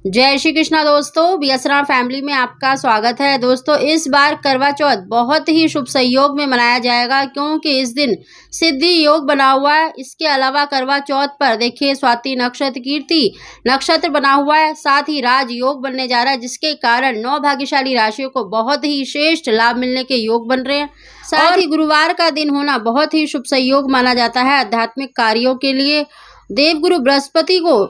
जय श्री कृष्णा दोस्तों, BSR family में आपका स्वागत है। दोस्तों, इस बार करवा चौथ बहुत ही शुभ संयोग में मनाया जाएगा क्योंकि इस दिन सिद्धि योग बना हुआ है। इसके अलावा करवा चौथ पर देखिए स्वाति नक्षत्र, कीर्ति नक्षत्र बना हुआ है, साथ ही राज योग बनने जा रहा है, जिसके कारण 9 भाग्यशाली राशियों को बहुत ही श्रेष्ठ लाभ मिलने के योग बन रहे हैं। साथ ही गुरुवार का दिन होना बहुत ही शुभ संयोग माना जाता है आध्यात्मिक कार्यों के लिए। देवगुरु बृहस्पति को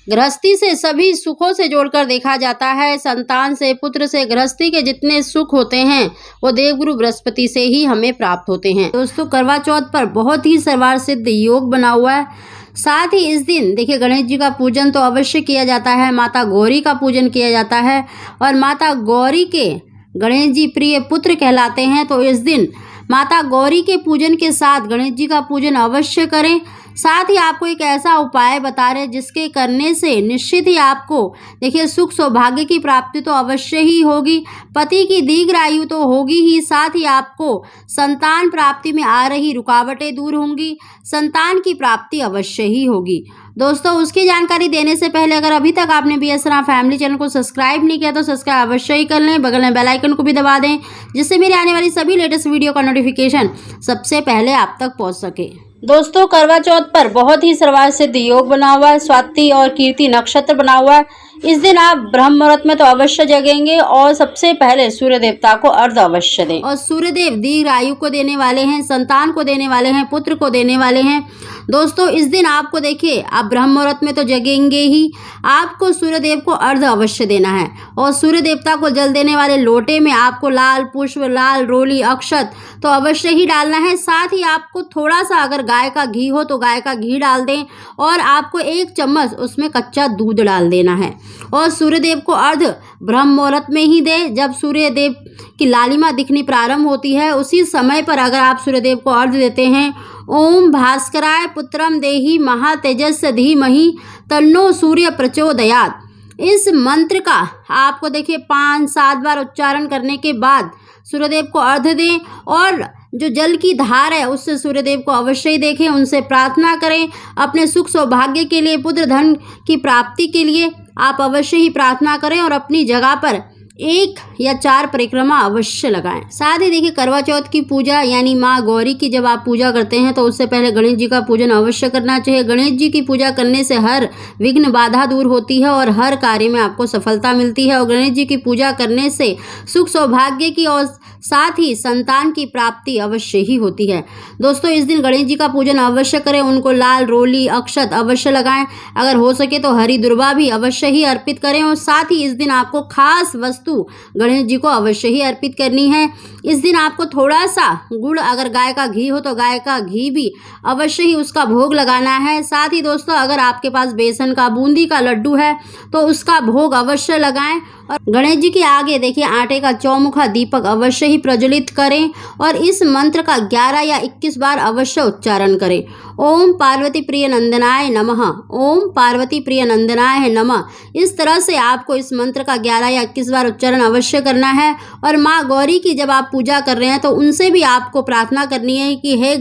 गृहस्थी से सभी सुखों से जोड़कर देखा जाता है। संतान से, पुत्र से, गृहस्थी के जितने सुख होते हैं वो देवगुरु बृहस्पति से ही हमें प्राप्त होते हैं। दोस्तों, करवा चौथ पर बहुत ही सर्वार्थ सिद्ध योग बना हुआ है। साथ ही इस दिन देखिए गणेश जी का पूजन तो अवश्य किया जाता है, माता गौरी का पूजन किया जाता है और माता गौरी के गणेश जी प्रिय पुत्र कहलाते हैं। तो इस दिन माता गौरी के पूजन के साथ गणेश जी का पूजन अवश्य करें। साथ ही आपको एक ऐसा उपाय बता रहे जिसके करने से निश्चित ही आपको देखिए सुख सौभाग्य की प्राप्ति तो अवश्य ही होगी, पति की दीर्घ आयु तो होगी ही, साथ ही आपको संतान प्राप्ति में आ रही रुकावटें दूर होंगी, संतान की प्राप्ति अवश्य ही होगी। दोस्तों, उसकी जानकारी देने से पहले अगर अभी तक आपने बीएसआर फैमिली चैनल को सब्सक्राइब नहीं किया तो सब्सक्राइब अवश्य ही कर लें, बगल में बेल आइकन को भी दबा दें जिससे मेरे आने वाली सभी लेटेस्ट वीडियो का नोटिफिकेशन सबसे पहले आप तक पहुंच सके। दोस्तों, करवा चौथ पर बहुत ही सर्वार्थ सिद्ध योग बना हुआ है, स्वाति और कीर्ति नक्षत्र बना हुआ है। इस दिन आप ब्रह्म मुहूर्त में तो अवश्य जगेंगे और सबसे पहले सूर्य देवता को अर्घ अवश्य दें। और सूर्य देव दीर्घ आयु को देने वाले हैं, संतान को देने वाले हैं, पुत्र को देने वाले हैं। दोस्तों, इस दिन आपको देखिए आप ब्रह्म मुहूर्त में तो जगेंगे ही, आपको सूर्य देव को अर्घ अवश्य देना है और सूर्य देवता को जल देने वाले लोटे में आपको लाल पुष्प, लाल रोली, अक्षत तो अवश्य ही डालना है। साथ ही आपको थोड़ा सा अगर गाय का घी हो तो गाय का घी डाल दें और आपको 1 चम्मच उसमें कच्चा दूध डाल देना है और सूर्यदेव को अर्घ ब्रह्म मुहूर्त में ही दें। जब सूर्यदेव की लालिमा दिखनी प्रारंभ होती है उसी समय पर अगर आप सूर्यदेव को अर्घ देते हैं, ओम भास्कराय पुत्रम देहि महातेजस्य धीमहि तन्नो सूर्य प्रचोदयात्, इस मंत्र का आपको देखिए 5-7 बार उच्चारण करने के बाद सूर्यदेव को अर्घ दें और जो जल की धार है उससे सूर्यदेव को अवश्य ही देखें, उनसे प्रार्थना करें। अपने सुख सौभाग्य के लिए, पुत्र धन की प्राप्ति के लिए आप अवश्य ही प्रार्थना करें और अपनी जगह पर 1 या 4 परिक्रमा अवश्य लगाएं। साथ ही देखिए करवा चौथ की पूजा यानी माँ गौरी की जब आप पूजा करते हैं तो उससे पहले गणेश जी का पूजन अवश्य करना चाहिए। गणेश जी की पूजा करने से हर विघ्न बाधा दूर होती है और हर कार्य में आपको सफलता मिलती है और गणेश जी की पूजा करने से सुख सौभाग्य की और साथ ही संतान की प्राप्ति अवश्य ही होती है। दोस्तों, इस दिन गणेश जी का पूजन अवश्य करें, उनको लाल रोली अक्षत अवश्य लगाएं, अगर हो सके तो हरी दुर्वा भी अवश्य ही अर्पित करें और साथ ही इस दिन आपको खास वस्तु गणेश जी को अवश्य ही अर्पित करनी है। इस दिन आपको थोड़ा सा गुड़, अगर गाय का घी हो तो गाय का घी भी अवश्य ही उसका भोग लगाना है। साथ ही दोस्तों, अगर आपके पास बेसन का, बूंदी का लड्डू है तो उसका भोग अवश्य लगाएं और गणेश जी के आगे देखिए आटे का चौमुखा दीपक अवश्य ही प्रज्वलित करें और इस मंत्र का 11 या 21 बार अवश्य उच्चारण करें। ओम पार्वती प्रिय नंदनाय नमः, ओम पार्वती प्रिय नंदनाय नमः। इस तरह से आपको इस मंत्र का 11 या 21 बार उच्चारण अवश्य करना है और माँ गौरी की जब आप पूजा कर रहे हैं तो उनसे भी आपको प्रार्थना करनी है कि हे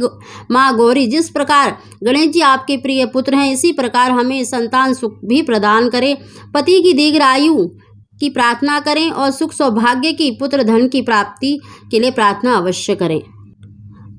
माँ गौरी, जिस प्रकार गणेश जी आपके प्रिय पुत्र हैं इसी प्रकार हमें संतान सुख भी प्रदान करें, पति की दीर्घ आयु की प्रार्थना करें और सुख सौभाग्य की, पुत्र धन की प्राप्ति के लिए प्रार्थना अवश्य करें।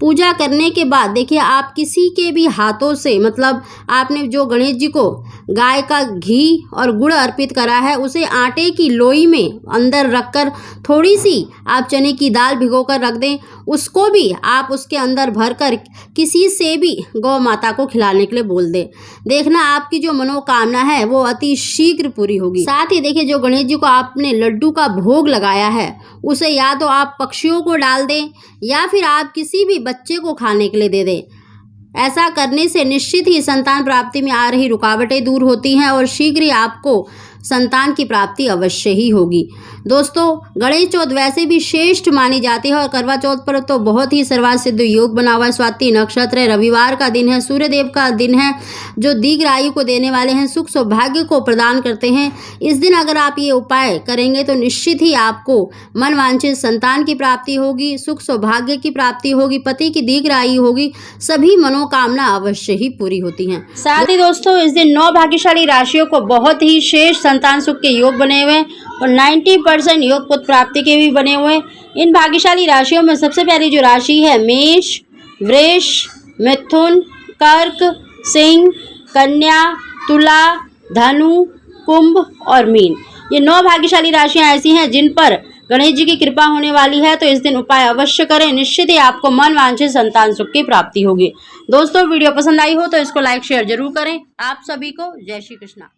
पूजा करने के बाद देखिए आप किसी के भी हाथों से, मतलब आपने जो गणेश जी को गाय का घी और गुड़ अर्पित करा है उसे आटे की लोई में अंदर रखकर थोड़ी सी आप चने की दाल भिगोकर रख दें, उसको भी आप उसके अंदर भरकर किसी से भी गौ माता को खिलाने के लिए बोल दें। देखना आपकी जो मनोकामना है वो अति शीघ्र पूरी होगी। साथ ही देखिए जो गणेश जी को आपने लड्डू का भोग लगाया है उसे या तो आप पक्षियों को डाल दें या फिर आप किसी भी बच्चे को खाने के लिए दे दें। ऐसा करने से निश्चित ही संतान प्राप्ति में आ रही रुकावटें दूर होती हैं और शीघ्र ही आपको संतान की प्राप्ति अवश्य ही होगी। दोस्तों, गणेश चौथ वैसे भी श्रेष्ठ मानी जाती है और करवा चौथ पर तो बहुत ही सर्वार्थ सिद्ध योग बना हुआ है। स्वाति नक्षत्र है, रविवार का दिन है, सूर्यदेव का दिन है जो दीर्घ आयु को देने वाले हैं, सुख सौभाग्य को प्रदान करते हैं। इस दिन अगर आप ये उपाय करेंगे तो निश्चित ही आपको मनवांछित संतान की प्राप्ति होगी, सुख सौभाग्य की प्राप्ति होगी, पति की दीर्घ आयु होगी, सभी मनोकामना अवश्य ही पूरी होती हैं। साथ ही दोस्तों, इस दिन 9 भाग्यशाली राशियों को बहुत ही श्रेष्ठ संतान सुख के योग बने हुए हैं और 90% योग पुत्र प्राप्ति के भी बने हुए हैं। इन भाग्यशाली राशियों में सबसे पहली जो राशि है मेष, वृष, मिथुन, कर्क, सिंह, कन्या, तुला, धनु, कुंभ और मीन। ये 9 भाग्यशाली राशियां ऐसी हैं जिन पर गणेश जी की कृपा होने वाली है, तो इस दिन उपाय अवश्य करें, निश्चित ही आपको मन वांछित संतान सुख की प्राप्ति होगी। दोस्तों वीडियो पसंद आई हो तो इसको लाइक शेयर जरूर करें। आप सभी को जय श्री कृष्णा।